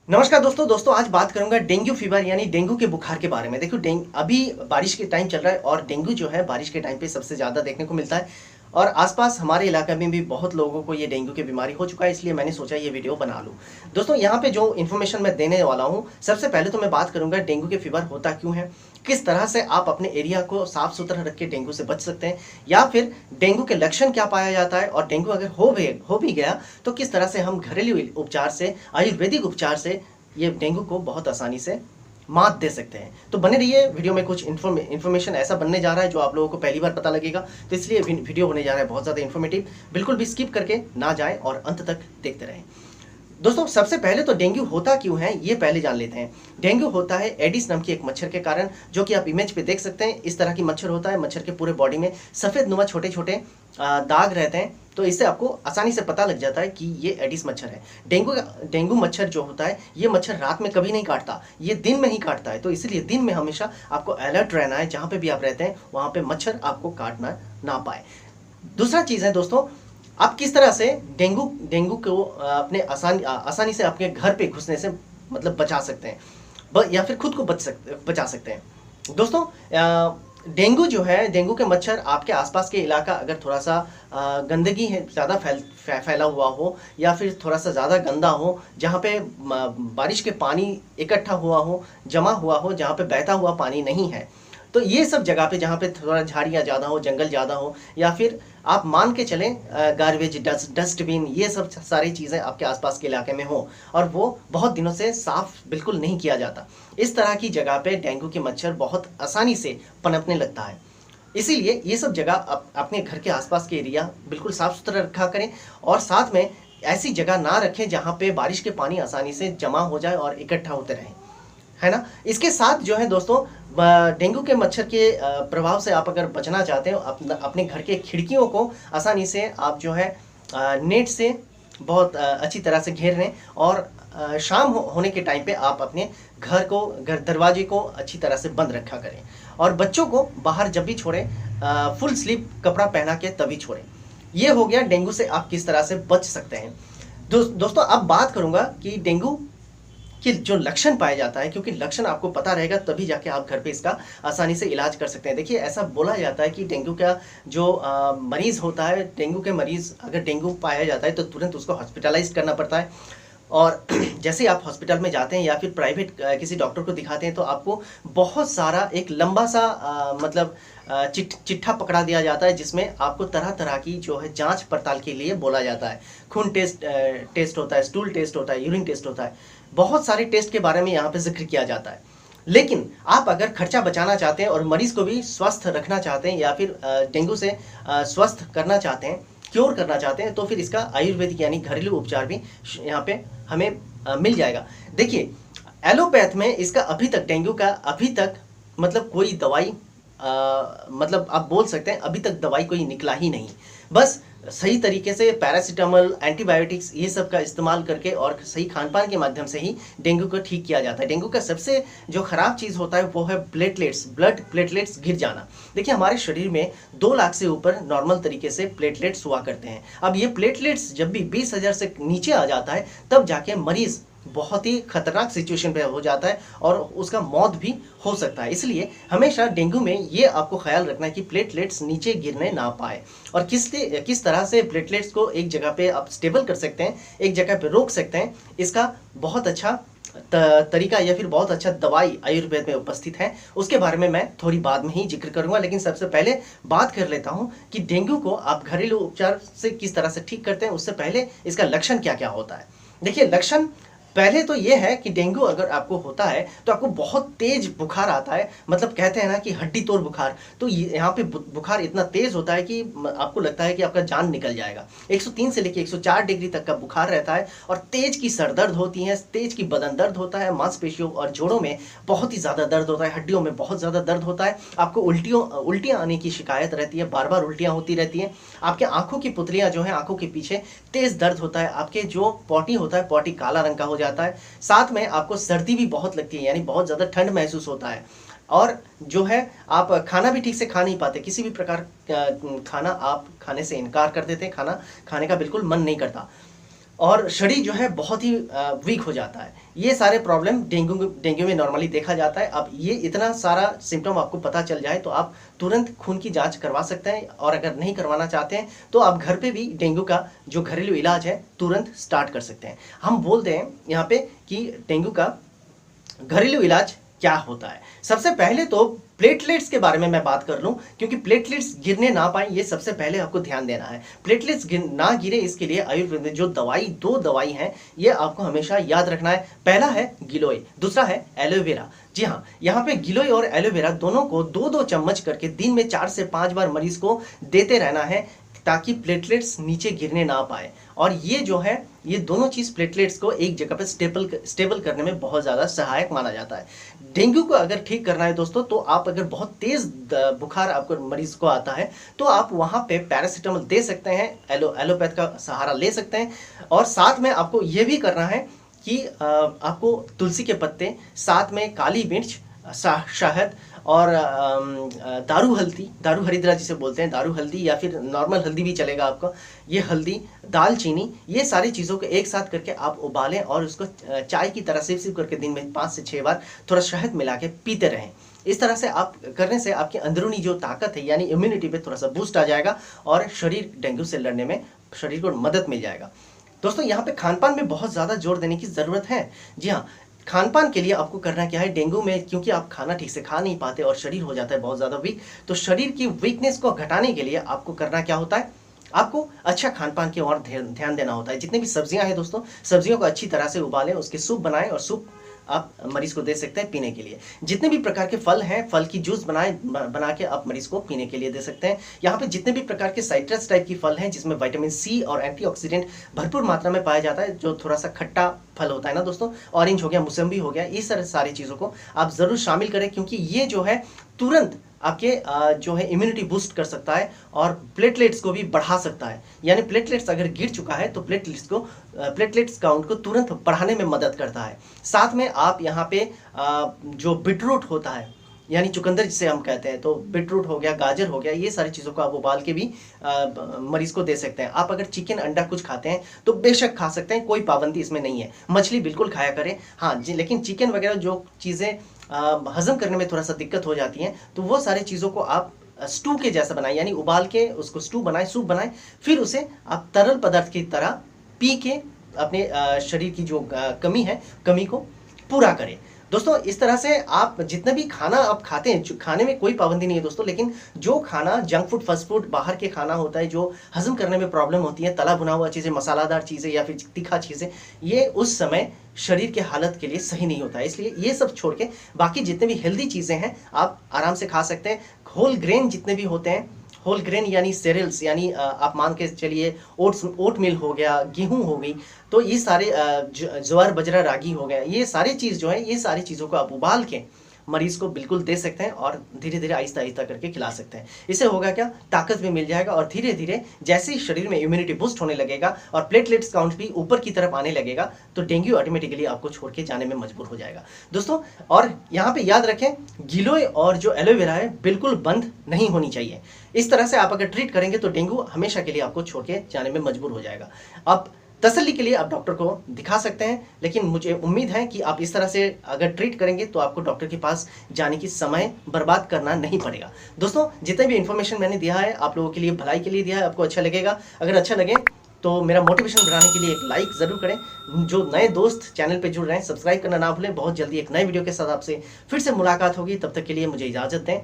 नमस्कार दोस्तों आज बात करूंगा डेंगू फीवर यानी डेंगू के बुखार के बारे में। देखो अभी बारिश के टाइम चल रहा है और डेंगू जो है बारिश के टाइम पे सबसे ज़्यादा देखने को मिलता है और आसपास हमारे इलाके में भी बहुत लोगों को ये डेंगू की बीमारी हो चुका है, इसलिए मैंने सोचा ये वीडियो बना लूँ। दोस्तों यहाँ पे जो इन्फॉर्मेशन मैं देने वाला हूँ, सबसे पहले तो मैं बात करूंगा डेंगू के फीवर होता क्यों है, किस तरह से आप अपने एरिया को साफ सुथरा रख के डेंगू से बच सकते हैं, या फिर डेंगू के लक्षण क्या पाया जाता है और डेंगू अगर हो भी गया तो किस तरह से हम घरेलू उपचार से, आयुर्वेदिक उपचार से ये डेंगू को बहुत आसानी से मात दे सकते हैं। तो बने रहिए, वीडियो में कुछ इन्फॉर्मेशन ऐसा बनने जा रहा है जो आप लोगों को पहली बार पता लगेगा, तो इसलिए वीडियो होने जा रहा है बहुत ज़्यादा इन्फॉर्मेटिव। बिल्कुल भी स्किप करके ना जाएं और अंत तक देखते रहें। दोस्तों सबसे पहले तो डेंगू होता क्यों है ये पहले जान लेते हैं। डेंगू होता है एडिस नाम की एक मच्छर के कारण, जो कि आप इमेज पे देख सकते हैं। इस तरह की मच्छर होता है, मच्छर के पूरे बॉडी में सफ़ेद नुमा छोटे छोटे दाग रहते हैं, तो इससे आपको आसानी से पता लग जाता है कि ये एडिस मच्छर है। डेंगू मच्छर जो होता है, ये मच्छर रात में कभी नहीं काटता, ये दिन में ही काटता है, तो इसलिए दिन में हमेशा आपको अलर्ट रहना है। जहाँ पे भी आप रहते हैं वहाँ पे मच्छर आपको काटना ना पाए। दूसरा चीज़ है दोस्तों, आप किस तरह से डेंगू को अपने आसानी से आपके घर पे घुसने से मतलब बचा सकते हैं, या फिर खुद को बचा सकते हैं। दोस्तों डेंगू जो है, डेंगू के मच्छर आपके आसपास के इलाका अगर थोड़ा सा गंदगी है, ज़्यादा फैला हुआ हो, या फिर थोड़ा सा ज़्यादा गंदा हो, जहाँ पे बारिश के पानी इकट्ठा हुआ हो, जमा हुआ हो, जहाँ पे बहता हुआ पानी नहीं है, तो ये सब जगह पे जहाँ पे थोड़ा झाड़ियाँ ज़्यादा हो, जंगल ज़्यादा हो, या फिर आप मान के चलें गार्बेज डस्टबिन, ये सब सारी चीज़ें आपके आसपास के इलाके में हो और वो बहुत दिनों से साफ बिल्कुल नहीं किया जाता, इस तरह की जगह पे डेंगू के मच्छर बहुत आसानी से पनपने लगता है। इसीलिए ये सब जगह अपने घर के आसपास के एरिया बिल्कुल साफ सुथरा रखा करें, और साथ में ऐसी जगह ना रखें जहाँ पे बारिश के पानी आसानी से जमा हो जाए और इकट्ठा होते रहें, है ना। इसके साथ जो है दोस्तों, डेंगू के मच्छर के प्रभाव से आप अगर बचना चाहते हो, अपने घर के खिड़कियों को आसानी से आप जो है नेट से बहुत अच्छी तरह से घेर लें, और शाम होने के टाइम पे आप अपने घर दरवाजे को अच्छी तरह से बंद रखा करें, और बच्चों को बाहर जब भी छोड़ें फुल स्लीव कपड़ा पहना के तभी छोड़ें। ये हो गया डेंगू से आप किस तरह से बच सकते हैं। दोस्तों अब बात करूंगा कि डेंगू कि जो लक्षण पाया जाता है, क्योंकि लक्षण आपको पता रहेगा तभी जाके आप घर पे इसका आसानी से इलाज कर सकते हैं। देखिए ऐसा बोला जाता है कि डेंगू का जो मरीज़ होता है, डेंगू के मरीज़ अगर डेंगू पाया जाता है तो तुरंत उसको हॉस्पिटलाइज करना पड़ता है, और जैसे ही आप हॉस्पिटल में जाते हैं या फिर प्राइवेट किसी डॉक्टर को दिखाते हैं तो आपको बहुत सारा एक लंबा सा मतलब चिट्ठा पकड़ा दिया जाता है, जिसमें आपको तरह तरह की जो है जांच पड़ताल के लिए बोला जाता है। खून टेस्ट होता है, स्टूल टेस्ट होता है, यूरिन टेस्ट होता है, बहुत सारे टेस्ट के बारे में यहाँ पे जिक्र किया जाता है। लेकिन आप अगर खर्चा बचाना चाहते हैं और मरीज़ को भी स्वस्थ रखना चाहते हैं, या फिर डेंगू से स्वस्थ करना चाहते हैं, क्योर करना चाहते हैं, तो फिर इसका आयुर्वेदिक यानी घरेलू उपचार भी यहाँ पे हमें मिल जाएगा। देखिए एलोपैथ में इसका अभी तक, डेंगू का अभी तक मतलब कोई दवाई मतलब आप बोल सकते हैं अभी तक दवाई कोई निकला ही नहीं। बस सही तरीके से पैरासीटामोल, एंटीबायोटिक्स ये सब का इस्तेमाल करके और सही खान पान के माध्यम से ही डेंगू को ठीक किया जाता है। डेंगू का सबसे जो खराब चीज़ होता है वो है प्लेटलेट्स, ब्लड प्लेटलेट्स गिर जाना। देखिए हमारे शरीर में 2 लाख से ऊपर नॉर्मल तरीके से प्लेटलेट्स हुआ करते हैं। अब ये प्लेटलेट्स जब भी 20,000 से नीचे आ जाता है तब जाके मरीज़ बहुत ही खतरनाक सिचुएशन पे हो जाता है और उसका मौत भी हो सकता है। इसलिए हमेशा डेंगू में ये आपको ख्याल रखना है कि प्लेटलेट्स नीचे गिरने ना पाए, और किस तरह से प्लेटलेट्स को एक जगह पे आप स्टेबल कर सकते हैं, एक जगह पे रोक सकते हैं, इसका बहुत अच्छा तरीका या फिर बहुत अच्छा दवाई आयुर्वेद में उपस्थित है। उसके बारे में मैं थोड़ी बाद में ही जिक्र करूंगा, लेकिन सबसे पहले बात कर लेता हूं कि डेंगू को आप घरेलू उपचार से किस तरह से ठीक करते हैं। उससे पहले इसका लक्षण क्या क्या होता है। देखिए लक्षण पहले तो ये है कि डेंगू अगर आपको होता है तो आपको बहुत तेज बुखार आता है, मतलब कहते हैं ना कि हड्डी तोड़ बुखार, तो यहाँ पे बुखार इतना तेज होता है कि आपको लगता है कि आपका जान निकल जाएगा। 103 से लेकर 104 डिग्री तक का बुखार रहता है, और तेज की सर दर्द होती है, तेज की बदन दर्द होता है, मांसपेशियों और जोड़ों में बहुत ही ज़्यादा दर्द होता है, हड्डियों में बहुत ज़्यादा दर्द होता है। आपको उल्टियाँ आने की शिकायत रहती है, बार बार उल्टियाँ होती रहती हैं। आपके आँखों की पुतलियाँ जो हैं, आँखों के पीछे तेज़ दर्द होता है, आपके जो पॉटी होता है, पॉटी काला रंग का हो जाता है। साथ में आपको सर्दी भी बहुत लगती है, यानी बहुत ज़्यादा ठंड महसूस होता है, और जो है आप खाना भी ठीक से खा नहीं पाते, किसी भी प्रकार खाना आप खाने से इनकार कर देते हैं, खाना खाने का बिल्कुल मन नहीं करता। और शरीर जो है बहुत ही वीक हो जाता है। ये सारे प्रॉब्लम डेंगू में नॉर्मली देखा जाता है। अब ये इतना सारा सिम्टम आपको पता चल जाए तो आप तुरंत खून की जांच करवा सकते हैं, और अगर नहीं करवाना चाहते हैं तो आप घर पे भी डेंगू का जो घरेलू इलाज है तुरंत स्टार्ट कर सकते हैं। हम बोलते हैं यहाँ पे कि डेंगू का घरेलू इलाज क्या होता है। सबसे पहले तो प्लेटलेट्स के बारे में मैं बात कर लूं, क्योंकि प्लेटलेट्स गिरने ना पाए ये सबसे पहले आपको ध्यान देना है। प्लेटलेट्स ना गिरे इसके लिए आयुर्वेद में जो दो दवाई हैं ये आपको हमेशा याद रखना है। पहला है गिलोय, दूसरा है एलोवेरा। जी हाँ, यहाँ पे गिलोय और एलोवेरा दोनों को 2-2 चम्मच करके दिन में 4 से 5 बार मरीज को देते रहना है, ताकि प्लेटलेट्स नीचे गिरने ना पाए। और ये जो है ये दोनों चीज़ प्लेटलेट्स को एक जगह पे स्टेबल करने में बहुत ज़्यादा सहायक माना जाता है। डेंगू को अगर ठीक करना है दोस्तों, तो आप अगर बहुत तेज़ बुखार आपको मरीज को आता है तो आप वहाँ पे पैरासीटामोल दे सकते हैं, एलोपैथ का सहारा ले सकते हैं। और साथ में आपको ये भी करना है कि आपको तुलसी के पत्ते, साथ में काली मिर्च, शहद और दारू हरिद्रा जिसे बोलते हैं, दारू हल्दी या फिर नॉर्मल हल्दी भी चलेगा आपका, ये हल्दी, दालचीनी, ये सारी चीज़ों को एक साथ करके आप उबालें और उसको चाय की तरह सिप करके दिन में 5 से 6 बार थोड़ा शहद मिला के पीते रहें। इस तरह से आप करने से आपकी अंदरूनी जो ताकत है यानी इम्यूनिटी पे थोड़ा सा बूस्ट आ जाएगा और शरीर डेंगू से लड़ने में शरीर को मदद मिल जाएगा। दोस्तों यहाँ पे खान पान में बहुत ज़्यादा जोर देने की ज़रूरत है। जी हाँ, खान पान के लिए आपको करना क्या है, डेंगू में क्योंकि आप खाना ठीक से खा नहीं पाते और शरीर हो जाता है बहुत ज़्यादा वीक, तो शरीर की वीकनेस को घटाने के लिए आपको करना क्या होता है, आपको अच्छा खान पान की ओर ध्यान देना होता है। जितनी भी सब्जियां हैं दोस्तों, सब्जियों को अच्छी तरह से उबालें, उसके सूप बनाएं और सूप आप मरीज को दे सकते हैं पीने के लिए। जितने भी प्रकार के फल हैं, फल की जूस बना के आप मरीज को पीने के लिए दे सकते हैं। यहाँ पे जितने भी प्रकार के साइट्रस टाइप की फल हैं जिसमें विटामिन सी और एंटीऑक्सीडेंट भरपूर मात्रा में पाया जाता है, जो थोड़ा सा खट्टा फल होता है ना दोस्तों, ऑरेंज हो गया, मौसम्बी हो गया, इस सारी चीज़ों को आप ज़रूर शामिल करें, क्योंकि ये जो है तुरंत आपके जो है इम्यूनिटी बूस्ट कर सकता है और प्लेटलेट्स को भी बढ़ा सकता है। यानी प्लेटलेट्स अगर गिर चुका है तो प्लेटलेट्स काउंट को तुरंत बढ़ाने में मदद करता है। साथ में आप यहाँ पे जो बीटरूट होता है यानी चुकंदर जिसे हम कहते हैं, तो बीटरूट हो गया, गाजर हो गया, ये सारी चीज़ों को आप उबाल के भी मरीज को दे सकते हैं। आप अगर चिकन अंडा कुछ खाते हैं तो बेशक खा सकते हैं, कोई पाबंदी इसमें नहीं है। मछली बिल्कुल खाया करें, हाँ जी, लेकिन चिकन वगैरह जो चीज़ें हजम करने में थोड़ा सा दिक्कत हो जाती हैं, तो वो सारी चीज़ों को आप स्टू के जैसा बनाएं, यानी उबाल के उसको स्टू बनाएं, सूप बनाएं, फिर उसे आप तरल पदार्थ की तरह पी के अपने शरीर की जो कमी को पूरा करें। दोस्तों इस तरह से आप जितना भी खाना आप खाते हैं, खाने में कोई पाबंदी नहीं है दोस्तों, लेकिन जो खाना जंक फूड, फास्ट फूड, बाहर के खाना होता है जो हजम करने में प्रॉब्लम होती है, तला भुना हुआ चीज़ें, मसालादार चीज़ें या फिर तीखा चीज़ें, ये उस समय शरीर के हालत के लिए सही नहीं होता है। इसलिए ये सब छोड़ के बाकी जितने भी हेल्दी चीज़ें हैं आप आराम से खा सकते हैं। होल ग्रेन जितने भी होते हैं, होल ग्रेन यानी सेरेल्स, यानी आप मान के चलिए ओट मिल हो गया, गेहूं हो गई, तो ये सारे ज्वार बाजरा रागी हो गया, ये सारी चीज़ जो है, ये सारी चीज़ों को आप उबाल के मरीज को बिल्कुल दे सकते हैं और धीरे धीरे आहिस्ता आहिस्ता करके खिला सकते हैं। इससे होगा क्या, ताकत भी मिल जाएगा और धीरे धीरे जैसे ही शरीर में इम्यूनिटी बूस्ट होने लगेगा और प्लेटलेट्स काउंट भी ऊपर की तरफ आने लगेगा, तो डेंगू ऑटोमेटिकली आपको छोड़ के जाने में मजबूर हो जाएगा दोस्तों। और यहाँ पे याद रखें, गिलोय और जो एलोवेरा है बिल्कुल बंद नहीं होनी चाहिए। इस तरह से आप अगर ट्रीट करेंगे तो डेंगू हमेशा के लिए आपको छोड़ के जाने में मजबूर हो जाएगा। अब तसल्ली के लिए आप डॉक्टर को दिखा सकते हैं, लेकिन मुझे उम्मीद है कि आप इस तरह से अगर ट्रीट करेंगे तो आपको डॉक्टर के पास जाने की समय बर्बाद करना नहीं पड़ेगा। दोस्तों जितने भी इन्फॉर्मेशन मैंने दिया है आप लोगों के लिए भलाई के लिए दिया है, आपको अच्छा लगेगा। अगर अच्छा लगे तो मेरा मोटिवेशन बढ़ाने के लिए एक लाइक ज़रूर करें। जो नए दोस्त चैनल पे जुड़ रहे हैं सब्सक्राइब करना ना भूलें। बहुत जल्दी एक नए वीडियो के साथ आपसे फिर से मुलाकात होगी, तब तक के लिए मुझे इजाज़त दें।